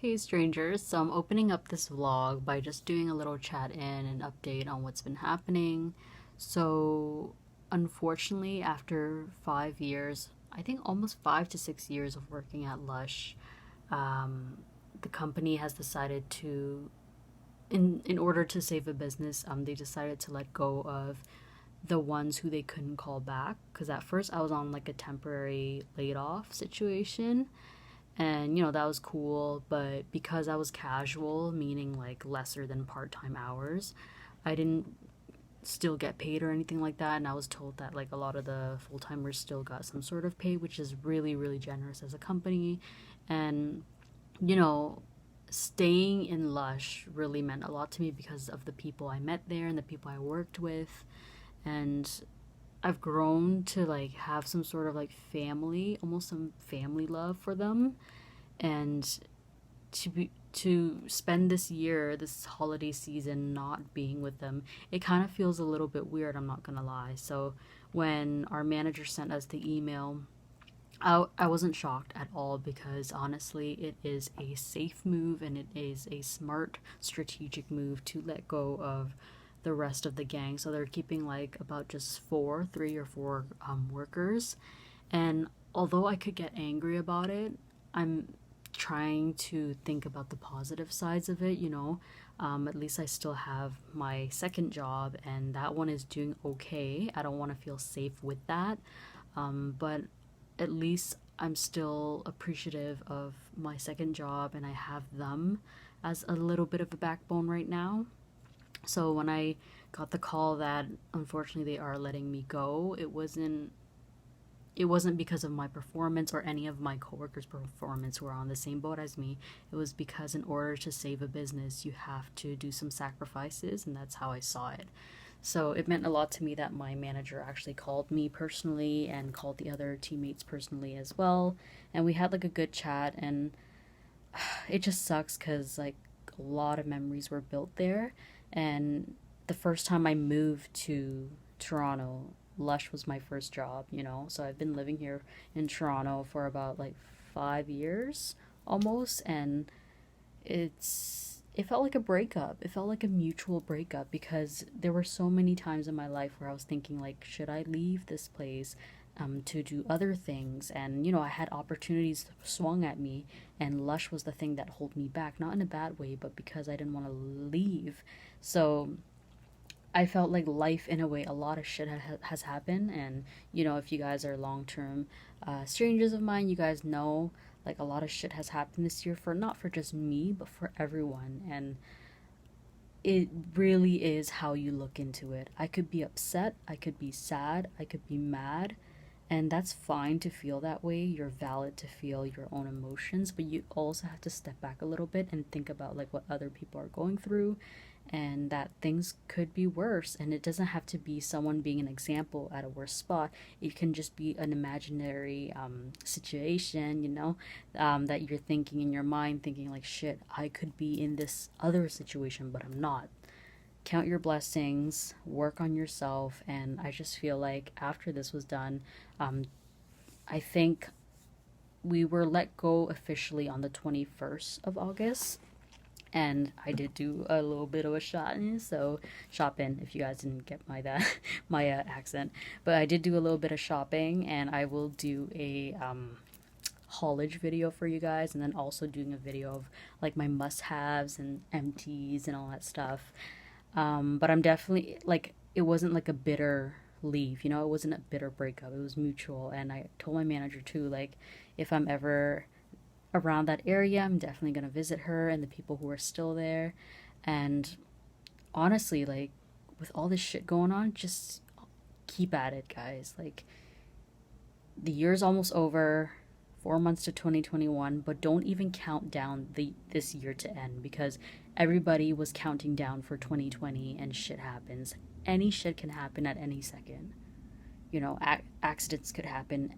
Hey strangers, so I'm opening up this vlog by just doing a little chat in and update on what's been happening. So, unfortunately, after 5 years, I think almost 5 to 6 years of working at Lush, um, the company has decided to, in order to save a business, they decided to let go of the ones who they couldn't call back. Because at first I was on like a temporary laid off situation, and that was cool, but because I was casual, meaning like lesser than part-time hours, I didn't still get paid or anything like that. And I was told that like a lot of the full-timers still got some sort of pay, which is really, really generous as a company. And you know staying in Lush really meant a lot to me because of the people I met there and the people I worked with. And I've grown to like have some sort of like family, almost some family love for them. And to spend this year, this holiday season, not being with them, it kind of feels a little bit weird, I'm not gonna lie. So when our manager sent us the email, I wasn't shocked at all, because honestly it is a safe move and it is a smart strategic move to let go of the rest of the gang. So they're keeping like about just 3 or 4 workers. And although I could get angry about it, I'm trying to think about the positive sides of it. At least I still have my second job, and that one is doing okay. I don't want to feel safe with that. But at least I'm still appreciative of my second job, and I have them as a little bit of a backbone right now. So when I got the call that unfortunately they are letting me go, it wasn't because of my performance or any of my coworkers' performance who are on the same boat as me. It was because in order to save a business, you have to do some sacrifices, and that's how I saw it. So it meant a lot to me that my manager actually called me personally and called the other teammates personally as well. And we had like a good chat, and it just sucks because like a lot of memories were built there. And the first time I moved to Toronto, Lush was my first job. So I've been living here in Toronto for about like 5 years almost, and it felt like a breakup. It felt like a mutual breakup, because there were so many times in my life where I was thinking like, should I leave this place to do other things? And I had opportunities swung at me, and Lush was the thing that held me back, not in a bad way, but because I didn't want to leave. So I felt like life, in a way, a lot of shit has happened. And, if you guys are long term strangers of mine, you guys know like a lot of shit has happened this year, for not for just me, but for everyone. And it really is how you look into it. I could be upset, I could be sad, I could be mad, and that's fine to feel that way. You're valid to feel your own emotions, but you also have to step back a little bit and think about like what other people are going through, and that things could be worse. And it doesn't have to be someone being an example at a worse spot. It can just be an imaginary situation, that you're thinking in your mind, thinking like, shit, I could be in this other situation, but I'm not. Count your blessings, work on yourself. And I just feel like after this was done, um, I think we were let go officially on the 21st of August. And I did do a little bit of a shopping, if you guys didn't get my accent. But I did do a little bit of shopping, and I will do a haulage video for you guys, and then also doing a video of like my must-haves and empties and all that stuff. But I'm definitely like, it wasn't like a bitter leave, it wasn't a bitter breakup. It was mutual, and I told my manager too, like, if I'm ever around that area, I'm definitely gonna visit her and the people who are still there. And honestly, like, with all this shit going on, just keep at it, guys. Like, the year's almost over, 4 months to 2021, but don't even count down this year to end, because everybody was counting down for 2020, and shit happens. Any shit can happen at any second. Accidents could happen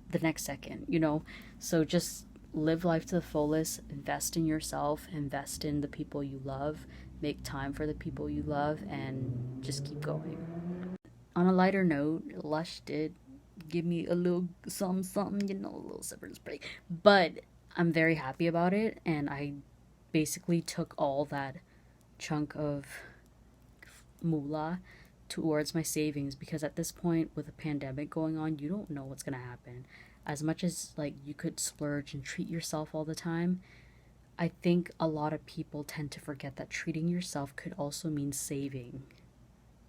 the next second. So just live life to the fullest, invest in yourself, invest in the people you love, make time for the people you love, and just keep going. On a lighter note, Lush did give me a little something, a little severance pay. But I'm very happy about it, and I basically took all that chunk of moolah towards my savings, because at this point with a pandemic going on, you don't know what's going to happen. As much as like you could splurge and treat yourself all the time, I think a lot of people tend to forget that treating yourself could also mean saving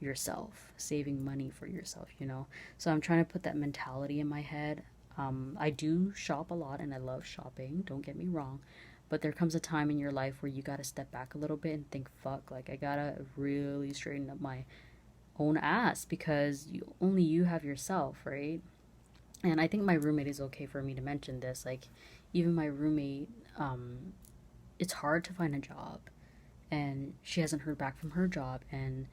yourself, saving money for yourself, you know? So I'm trying to put that mentality in my head. I do shop a lot and I love shopping, don't get me wrong, but there comes a time in your life where you got to step back a little bit and think, fuck, like I gotta really straighten up my own ass, because only you have yourself, right? And I think my roommate is okay for me to mention this. Like, even my roommate, it's hard to find a job, and she hasn't heard back from her job. And,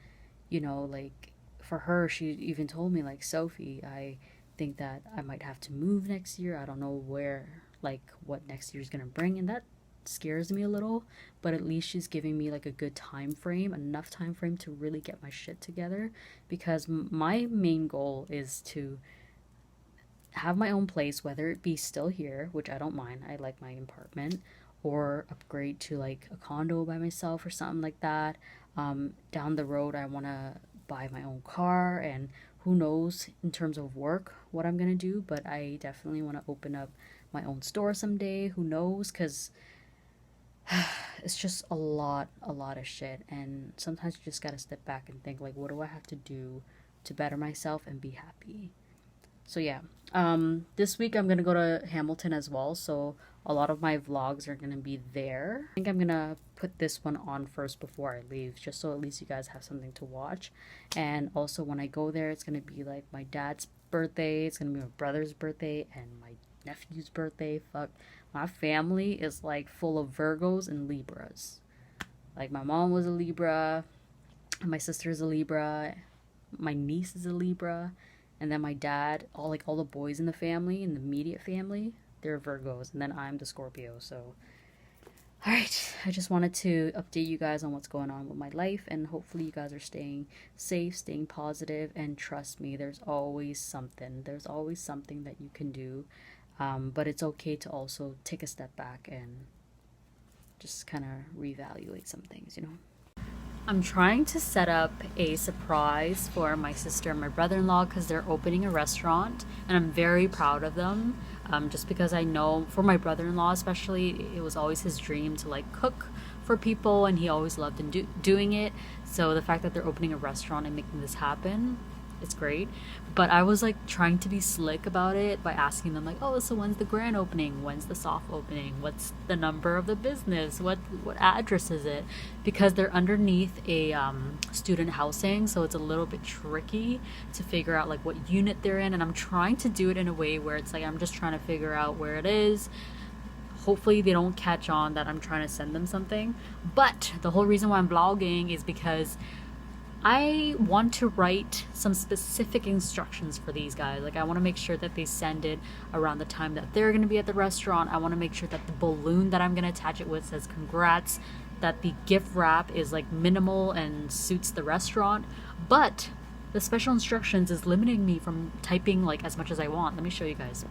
you know, like, for her, she even told me, like, Sophie, I think that I might have to move next year. I don't know where, like, what next year's gonna bring. And that scares me a little, but at least she's giving me like a good time frame, enough time frame to really get my shit together, because my main goal is to have my own place, whether it be still here, which I don't mind, I like my apartment, or upgrade to like a condo by myself or something like that. Down the road I want to buy my own car, and who knows in terms of work what I'm gonna do, but I definitely want to open up my own store someday, who knows, because it's just a lot of shit, and sometimes you just gotta step back and think, like, what do I have to do to better myself and be happy? So yeah, this week I'm gonna go to Hamilton as well, so a lot of my vlogs are gonna be there. I think I'm gonna put this one on first before I leave, just so at least you guys have something to watch. And also when I go there, it's gonna be like my dad's birthday, it's gonna be my brother's birthday, and my nephew's birthday. Fuck, my family is like full of Virgos and Libras. Like, my mom was a Libra, my sister is a Libra, my niece is a Libra, and then my dad, all the boys in the family, in the immediate family, they're Virgos, and then I'm the Scorpio. So alright, I just wanted to update you guys on what's going on with my life, and hopefully you guys are staying safe, staying positive, and trust me, there's always something that you can do. But it's okay to also take a step back and just kind of reevaluate some things, you know? I'm trying to set up a surprise for my sister and my brother-in-law, because they're opening a restaurant, and I'm very proud of them. Just because I know for my brother-in-law especially, it was always his dream to like cook for people, and he always loved doing it. So the fact that they're opening a restaurant and making this happen, it's great. But I was like trying to be slick about it by asking them like, oh, so when's the grand opening, when's the soft opening, what's the number of the business, what address is it, because they're underneath a student housing, so it's a little bit tricky to figure out like what unit they're in. And I'm trying to do it in a way where it's like I'm just trying to figure out where it is. Hopefully they don't catch on that I'm trying to send them something. But the whole reason why I'm vlogging is because I want to write some specific instructions for these guys. Like, I want to make sure that they send it around the time that they're going to be at the restaurant. I want to make sure that the balloon that I'm going to attach it with says congrats, that the gift wrap is like minimal and suits the restaurant. But the special instructions is limiting me from typing like as much as I want. Let me show you guys.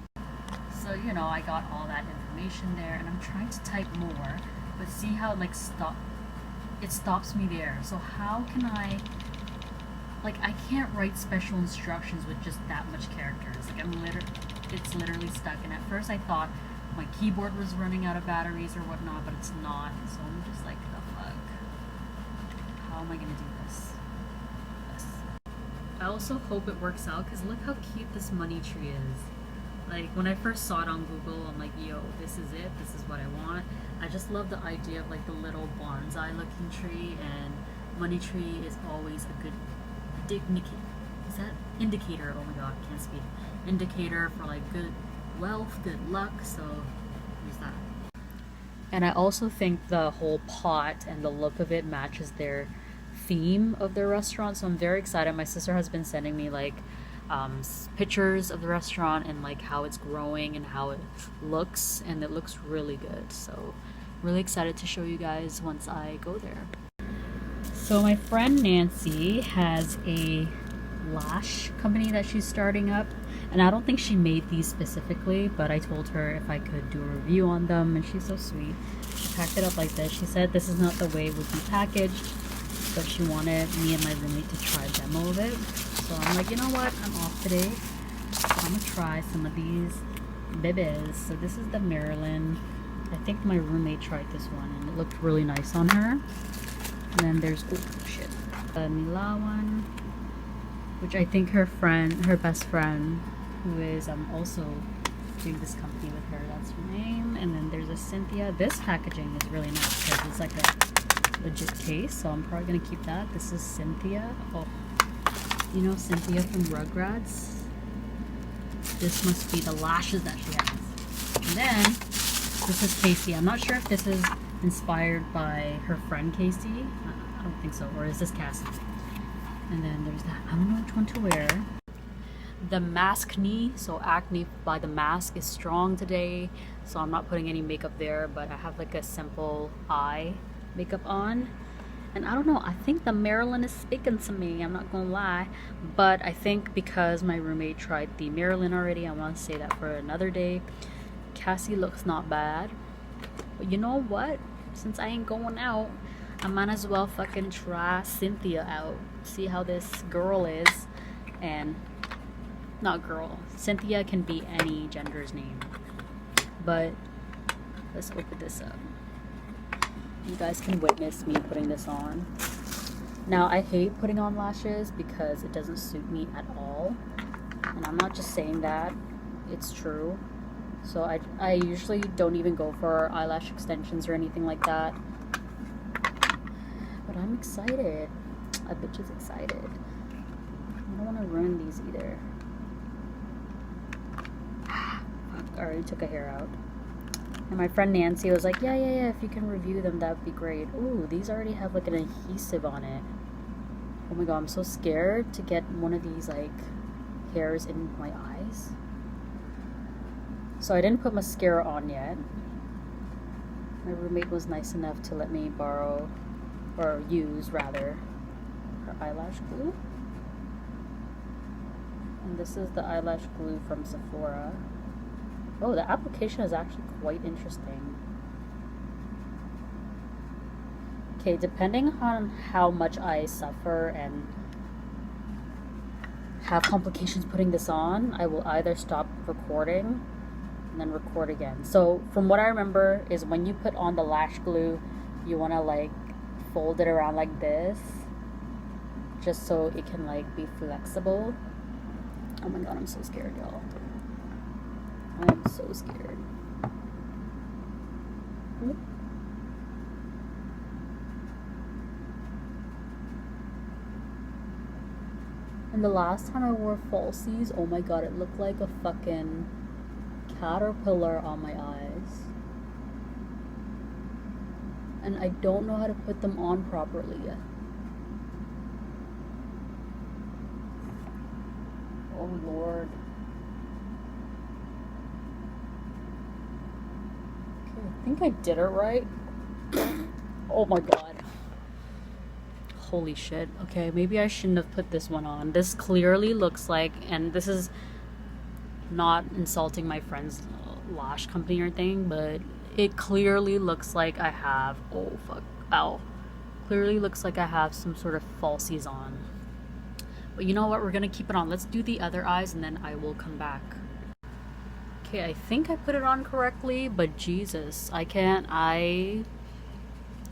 So, you know, I got all that information there, and I'm trying to type more, but see how it like it stops me there. So how can I can't write special instructions with just that much characters. Like, it's literally stuck. And at first I thought my keyboard was running out of batteries or whatnot, but it's not. So I'm just like, the fuck? How am I gonna do this? I also hope it works out, because look how cute this money tree is. Like, when I first saw it on Google, I'm like, yo, this is it. This is what I want. I just love the idea of like the little bonsai looking tree, and money tree is always a good indicator, oh my god, can't speak, indicator for like good wealth, good luck, so use that. And I also think the whole pot and the look of it matches their theme of their restaurant, so I'm very excited. My sister has been sending me like pictures of the restaurant and like how it's growing and how it looks, and it looks really good, so really excited to show you guys once I go there. So my friend Nancy has a lash company that she's starting up, And I don't think she made these specifically, but I told her if I could do a review on them, and she's so sweet. She packed it up like this. She said this is not the way it would be packaged, but she wanted me and my roommate to try a demo of it. So I'm like, you know what? I'm off today, so I'm gonna try some of these bibis. So this is the Maryland. I think my roommate tried this one, and it looked really nice on her. And then there's, oh shit, the Mila one, which I think her best friend, who is also doing this company with her, that's her name. And then there's a Cynthia. This packaging is really nice because it's like a legit case, so I'm probably gonna keep that. This is Cynthia. Oh, you know Cynthia from Rugrats? This must be the lashes that she has. And then this is Casey. I'm not sure if this is inspired by her friend Casey. I don't think so. Or is this Cassie? And then there's that. I don't know which one to wear. The mask knee, so Acne by The Mask, is strong today, so I'm not putting any makeup there, but I have like a simple eye makeup on. And I don't know, I think the Maryland is speaking to me, I'm not gonna lie. But I think because my roommate tried the Maryland already, I want to say that for another day. Cassie looks not bad. But you know what? Since I ain't going out, I might as well fucking try Cynthia out. See how this girl is. And not girl. Cynthia can be any gender's name. But let's open this up. You guys can witness me putting this on. Now, I hate putting on lashes because it doesn't suit me at all. And I'm not just saying that. It's true. So I usually don't even go for eyelash extensions or anything like that. But I'm excited. A bitch is excited. I don't want to ruin these either. I already took a hair out. And my friend Nancy was like, yeah, if you can review them, that would be great. Ooh, these already have like an adhesive on it. Oh my god, I'm so scared to get one of these like hairs in my eyes. So I didn't put mascara on yet. My roommate was nice enough to let me borrow, or use rather, her eyelash glue. And this is the eyelash glue from Sephora. Oh, the application is actually quite interesting. Okay, depending on how much I suffer and have complications putting this on, I will either stop recording and then record again. So from what I remember is when you put on the lash glue, you want to like fold it around like this, just so it can like be flexible. Oh my god, I'm so scared, y'all. I am so scared. And the last time I wore falsies, oh my god, it looked like a fucking caterpillar on my eyes. And I don't know how to put them on properly. Oh lord. Okay, I think I did it right. Oh my god. Holy shit. Okay, maybe I shouldn't have put this one on. This clearly looks like, and this is not insulting my friend's lash company or anything, but it clearly looks like I have, oh fuck, ow. Clearly looks like I have some sort of falsies on. But you know what, we're gonna keep it on. Let's do the other eyes and then I will come back. Okay, I think I put it on correctly, but Jesus, I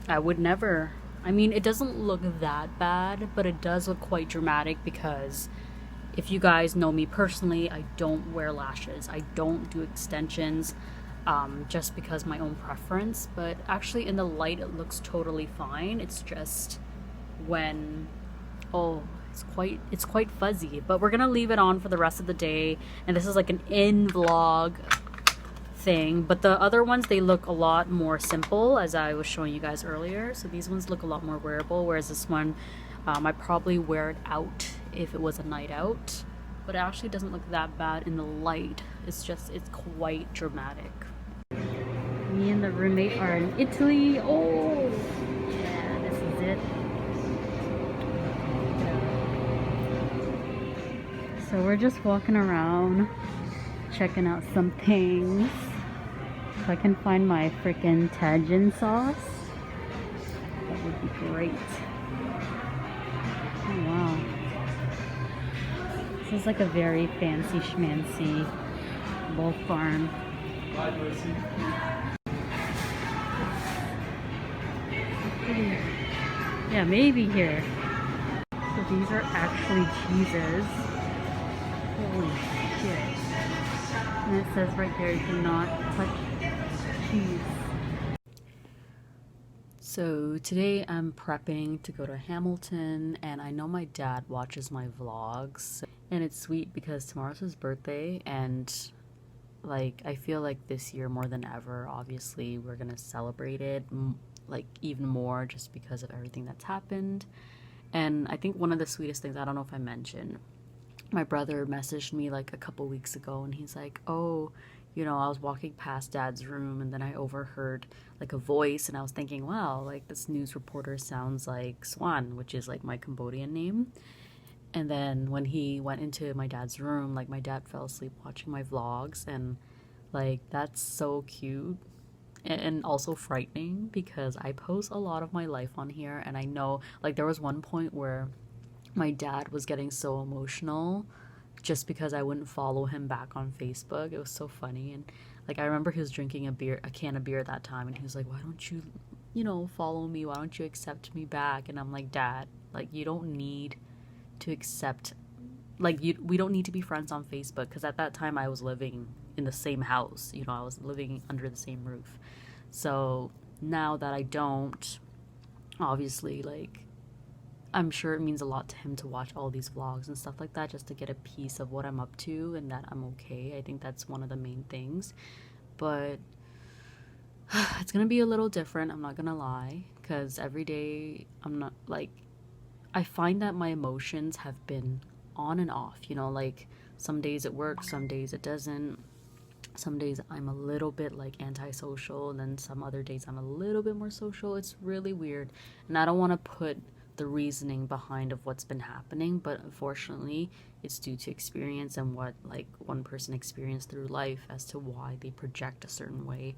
would never. I mean, it doesn't look that bad, but it does look quite dramatic because if you guys know me personally, I don't wear lashes. I don't do extensions just because my own preference. But actually in the light, it looks totally fine. It's just when, oh, it's quite fuzzy. But we're going to leave it on for the rest of the day. And this is like an in-vlog thing, but the other ones, they look a lot more simple, as I was showing you guys earlier. So these ones look a lot more wearable, whereas this one I'd probably wear it out if it was a night out, but it actually doesn't look that bad in the light. It's quite dramatic. Me and the roommate are in Italy. Oh yeah, this is it. So we're just walking around, checking out some things. If I can find my freaking Tajin sauce, that would be great. Oh wow. This is like a very fancy schmancy wolf farm. Yeah, maybe here. So these are actually cheeses. Holy shit. And it says right there, do not touch cheese. So today I'm prepping to go to Hamilton, and I know my dad watches my vlogs, and it's sweet because tomorrow's his birthday, and like I feel like this year more than ever, obviously we're gonna celebrate it like even more just because of everything that's happened. And I think one of the sweetest things, I don't know if I mentioned, my brother messaged me like a couple weeks ago, and he's like, oh, you know, I was walking past Dad's room and then I overheard like a voice, and I was thinking, wow, like this news reporter sounds like Swan, which is like my Cambodian name. And then when he went into my dad's room, like my dad fell asleep watching my vlogs, and like that's so cute and also frightening because I post a lot of my life on here, and I know like there was one point where my dad was getting so emotional just because I wouldn't follow him back on Facebook. It was so funny. And like I remember he was drinking a can of beer that time, and he was like, why don't you, you know, follow me? Why don't you accept me back? And I'm like, Dad, like you don't need to accept, like we don't need to be friends on Facebook, because at that time I was living in the same house, you know, I was living under the same roof. So now that I don't, obviously, like I'm sure it means a lot to him to watch all these vlogs and stuff like that, just to get a piece of what I'm up to and that I'm okay. I think that's one of the main things. But it's gonna be a little different, I'm not gonna lie, because every day I'm not like, I find that my emotions have been on and off, you know, like some days it works, some days it doesn't. Some days I'm a little bit like antisocial, and then some other days I'm a little bit more social. It's really weird, and I don't want to put the reasoning behind of what's been happening, but unfortunately it's due to experience and what like one person experienced through life as to why they project a certain way.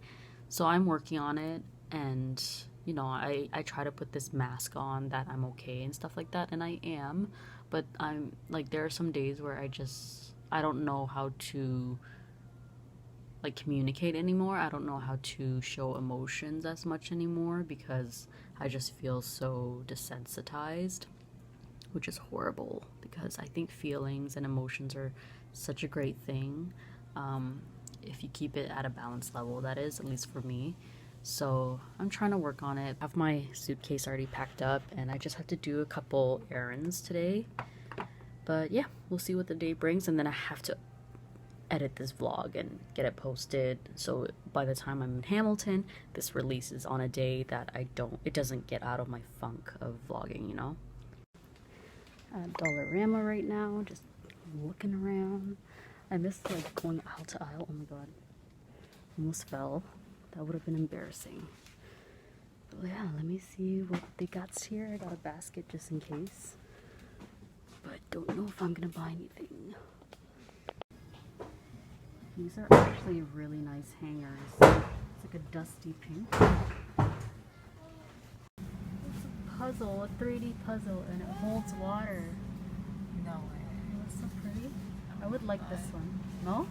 So I'm working on it, and you know, I try to put this mask on that I'm okay and stuff like that, and I am, but I'm like, there are some days where I don't know how to like communicate anymore. I don't know how to show emotions as much anymore because I just feel so desensitized, which is horrible because I think feelings and emotions are such a great thing, if you keep it at a balanced level, that is, at least for me. So I'm trying to work on it. I have my suitcase already packed up, and I just have to do a couple errands today. But yeah, we'll see what the day brings, and then I have to edit this vlog and get it posted, so by the time I'm in Hamilton, this releases on a day that it doesn't get out of my funk of vlogging, you know. At Dollarama right now, just looking around. I miss like going aisle to aisle. Oh my god, almost fell. That would have been embarrassing. But yeah, let me see what they got here. I got a basket just in case, but don't know if I'm gonna buy anything. These are actually really nice hangers. It's like a dusty pink. It's a puzzle, a 3D puzzle, and it holds water. No way. That's so pretty. I would like this one. No?